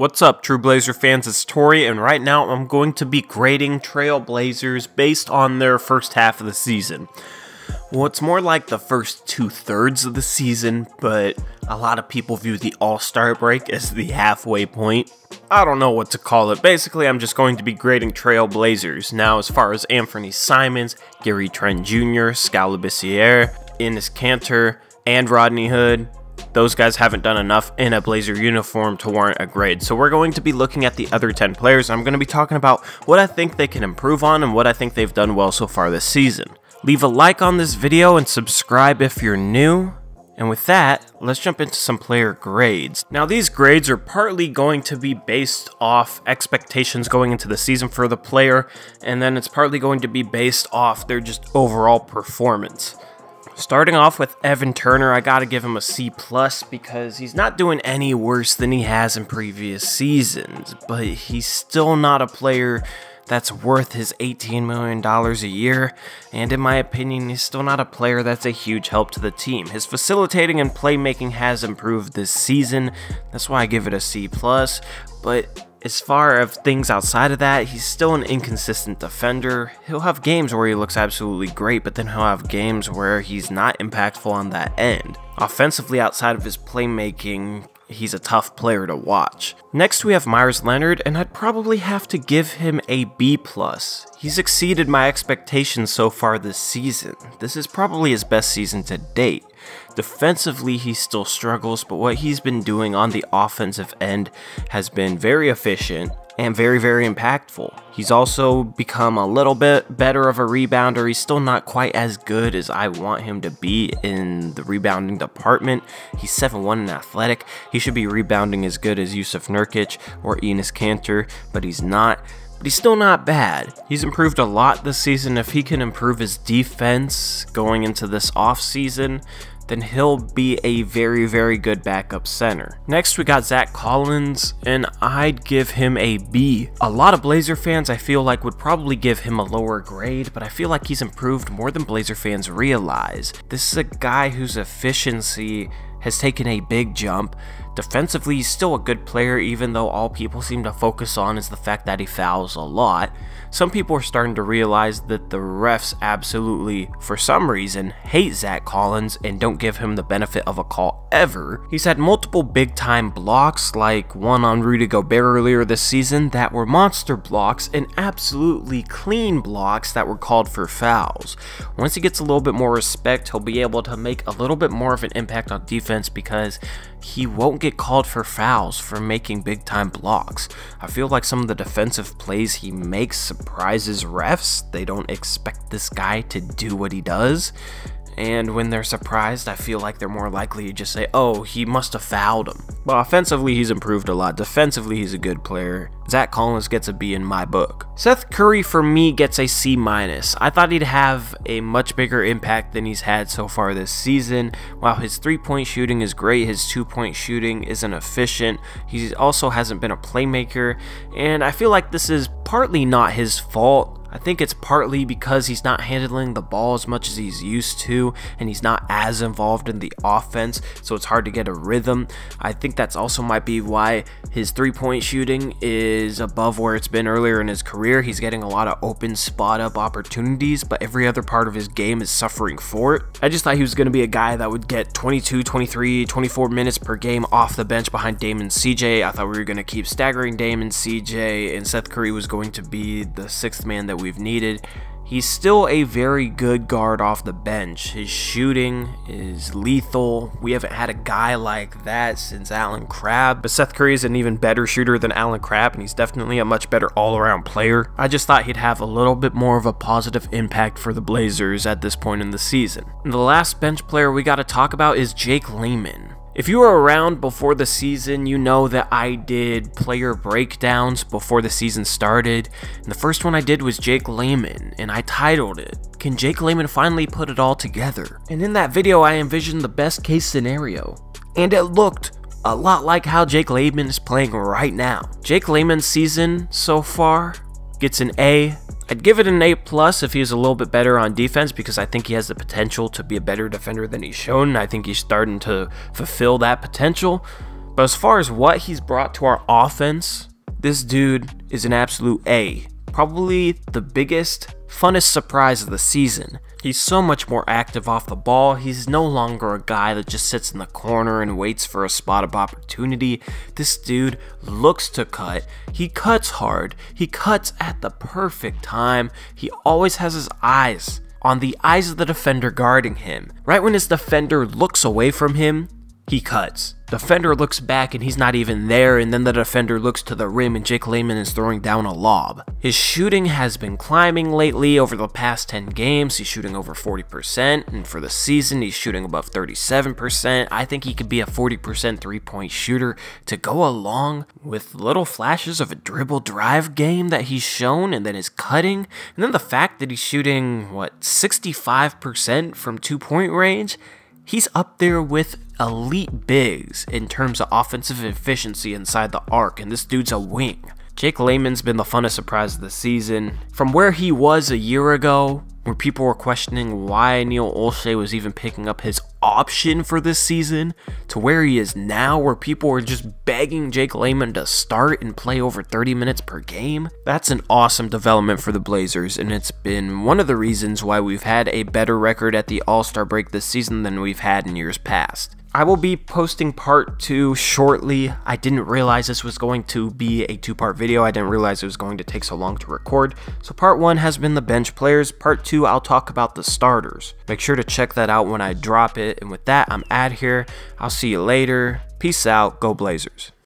What's up, True Blazer fans? It's Tori, and right now I'm going to be grading Trail Blazers based on their first half of the season. Well, it's more like the first 2/3 of the season, but a lot of people view the All-Star break as the halfway point. I don't know what to call it. Basically, I'm just going to be grading Trail Blazers. Now, as far as Anthony Simons, Gary Trent Jr., Skal Labissiere, Enes Kanter, and Rodney Hood, those guys haven't done enough in a Blazer uniform to warrant a grade. So we're going to be looking at the other 10 players. I'm going to be talking about what I think they can improve on and what I think they've done well so far this season. Leave a like on this video and subscribe if you're new. And with that, let's jump into some player grades. Now, these grades are partly going to be based off expectations going into the season for the player, and then it's partly going to be based off their just overall performance. Starting off with Evan Turner, I gotta give him a C+ because he's not doing any worse than he has in previous seasons, but he's still not a player that's worth his $18 million a year, and in my opinion, he's still not a player that's a huge help to the team. His facilitating and playmaking has improved this season, that's why I give it a C+, but as far as things outside of that, he's still an inconsistent defender. He'll have games where he looks absolutely great, but then he'll have games where he's not impactful on that end. Offensively, outside of his playmaking, he's a tough player to watch. Next, we have Meyers Leonard, and I'd probably have to give him a B+. He's exceeded my expectations so far this season. This is probably his best season to date. Defensively, he still struggles, but what he's been doing on the offensive end has been very efficient and very impactful. He's also become a little bit better of a rebounder. He's still not quite as good as I want him to be in the rebounding department. He's 7'1" and athletic. He should be rebounding as good as Jusuf Nurkic or Enes Kanter, but he's not. But he's still not bad. He's improved a lot this season. If he can improve his defense going into this offseason, then he'll be a very good backup center. Next, we got Zach Collins, and I'd give him a B. A lot of Blazer fans, I feel like, would probably give him a lower grade, but I feel like he's improved more than Blazer fans realize. This is a guy whose efficiency has taken a big jump. Defensively, he's still a good player, even though all people seem to focus on is the fact that he fouls a lot. Some people are starting to realize that the refs absolutely, for some reason, hate Zach Collins and don't give him the benefit of a call ever. He's had multiple big-time blocks, like one on Rudy Gobert earlier this season, that were monster blocks and absolutely clean blocks that were called for fouls. Once he gets a little bit more respect, he'll be able to make a little bit more of an impact on defense because he won't get called for fouls for making big time blocks. I feel like some of the defensive plays he makes surprises refs. They don't expect this guy to do what he does. And when they're surprised, I feel like they're more likely to just say, oh, he must have fouled him. But offensively, he's improved a lot. Defensively, he's a good player. Zach Collins gets a B in my book. Seth Curry, for me, gets a C-. I thought he'd have a much bigger impact than he's had so far this season. While his three-point shooting is great, his two-point shooting isn't efficient. He also hasn't been a playmaker. And I feel like this is partly not his fault. I think it's partly because he's not handling the ball as much as he's used to, and he's not as involved in the offense, so it's hard to get a rhythm. I think that's also might be why his three-point shooting is above where it's been earlier in his career. He's getting a lot of open spot-up opportunities, but every other part of his game is suffering for it. I just thought he was going to be a guy that would get 22, 23, 24 minutes per game off the bench behind Dame and CJ. I thought we were going to keep staggering Dame and CJ, and Seth Curry was going to be the sixth man that we've needed. He's still a very good guard off the bench. His shooting is lethal. We haven't had a guy like that since Allen Crabbe, but Seth Curry is an even better shooter than Allen Crabbe, and he's definitely a much better all-around player. I just thought he'd have a little bit more of a positive impact for the Blazers at this point in the season. And the last bench player we got to talk about is Jake Layman. If you were around before the season, you know that I did player breakdowns before the season started, and the first one I did was Jake Layman, and I titled it, "Can Jake Layman finally put it all together?" And in that video, I envisioned the best case scenario, and it looked a lot like how Jake Layman is playing right now. Jake Layman's season so far gets an A. I'd give it an A+ if he was a little bit better on defense, because I think he has the potential to be a better defender than he's shown. I think he's starting to fulfill that potential. But as far as what he's brought to our offense, this dude is an absolute A. Probably the biggest, funnest surprise of the season. He's so much more active off the ball. He's no longer a guy that just sits in the corner and waits for a spot of opportunity. This dude looks to cut. He cuts hard. He cuts at the perfect time. He always has his eyes on the eyes of the defender guarding him. Right when his defender looks away from him, he cuts. Defender looks back and he's not even there, and then the defender looks to the rim and Jake Layman is throwing down a lob. His shooting has been climbing lately. Over the past 10 games, he's shooting over 40%, and for the season, he's shooting above 37%. I think he could be a 40% three-point shooter to go along with little flashes of a dribble drive game that he's shown, and then his cutting, and then the fact that he's shooting, 65% from two-point range. He's up there with elite bigs in terms of offensive efficiency inside the arc, and this dude's a wing. Jake Layman's been the funnest surprise of the season. From where he was a year ago, where people were questioning why Neil Olshey was even picking up his option for this season, to where he is now, where people were just begging Jake Layman to start and play over 30 minutes per game. That's an awesome development for the Blazers, and it's been one of the reasons why we've had a better record at the All-Star break this season than we've had in years past. I will be posting part 2 shortly. I didn't realize this was going to be a 2-part video. I didn't realize it was going to take so long to record. So part 1 has been the bench players. Part 2, I'll talk about the starters. Make sure to check that out when I drop it. And with that, I'm out here. I'll see you later. Peace out. Go Blazers.